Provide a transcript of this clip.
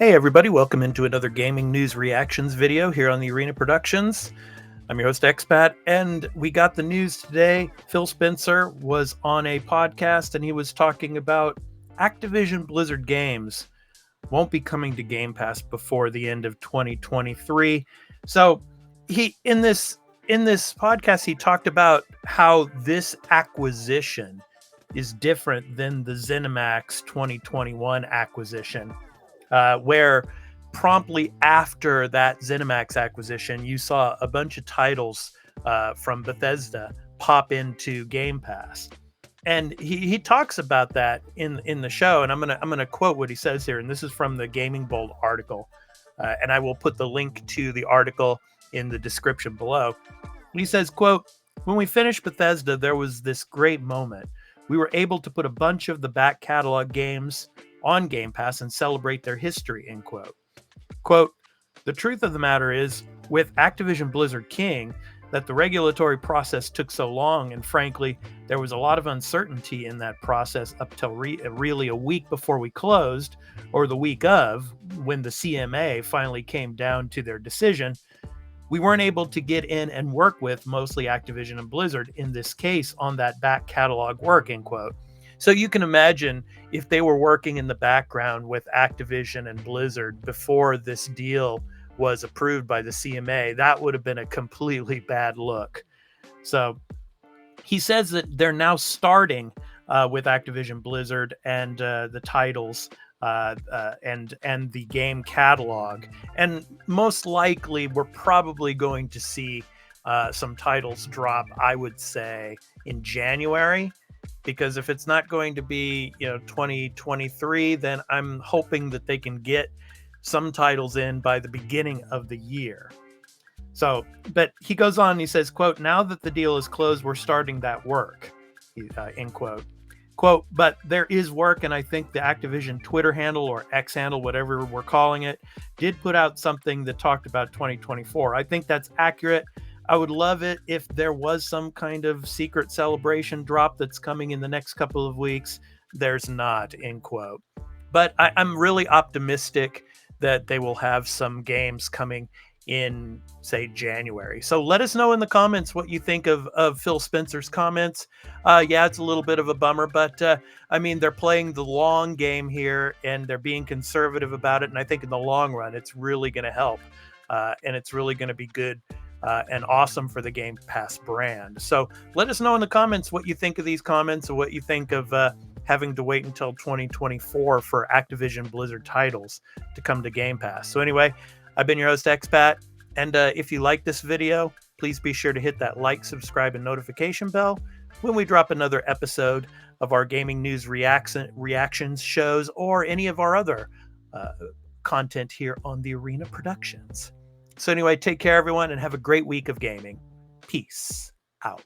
Hey everybody, welcome into another gaming news reactions video here on the Arena Productions. I'm your host Expat, and we got the news today. Phil Spencer was on a podcast and he was talking about Activision Blizzard games won't be coming to Game Pass before the end of 2023. So he in this podcast he talked about how this acquisition is different than the ZeniMax 2021 acquisition, where promptly after that ZeniMax acquisition, you saw a bunch of titles from Bethesda pop into Game Pass. And he talks about that in the show, and I'm gonna quote what he says here, and this is from the Gaming Bold article, and I will put the link to the article in the description below. He says, quote, "When we finished Bethesda, there was this great moment. We were able to put a bunch of the back catalog games on Game Pass and celebrate their history," end quote. Quote, "The truth of the matter is, with Activision Blizzard King, that the regulatory process took so long, and frankly, there was a lot of uncertainty in that process up till really a week before we closed, or the week of, when the CMA finally came down to their decision. We weren't able to get in and work with mostly Activision and Blizzard in this case on that back catalog work," end quote. So you can imagine if they were working in the background with Activision and Blizzard before this deal was approved by the CMA, that would have been a completely bad look. So he says that they're now starting with Activision Blizzard and the titles and the game catalog, and most likely we're probably going to see some titles drop, I would say, in January, because if it's not going to be 2023, then I'm hoping that they can get some titles in by the beginning of the year. So, but he goes on, he says, quote, "Now that the deal is closed, we're starting that work," end quote. Quote, "But there is work, and I think the Activision Twitter handle, or X handle, whatever we're calling it, did put out something that talked about 2024. I think that's accurate. I would love it if there was some kind of secret celebration drop that's coming in the next couple of weeks. There's not," end quote. But I'm really optimistic that they will have some games coming in, say, January. So let us know in the comments what you think of Phil Spencer's comments. Yeah, it's a little bit of a bummer, but I mean, they're playing the long game here and they're being conservative about it. And I think in the long run, it's really going to help and it's really going to be good and awesome for the Game Pass brand. So let us know in the comments what you think of these comments and what you think of having to wait until 2024 for Activision Blizzard titles to come to Game Pass. So anyway, I've been your host, Expat, and if you like this video, please be sure to hit that like, subscribe, and notification bell when we drop another episode of our gaming news reactions shows or any of our other content here on the Arena Productions. So anyway, take care, everyone, and have a great week of gaming. Peace out.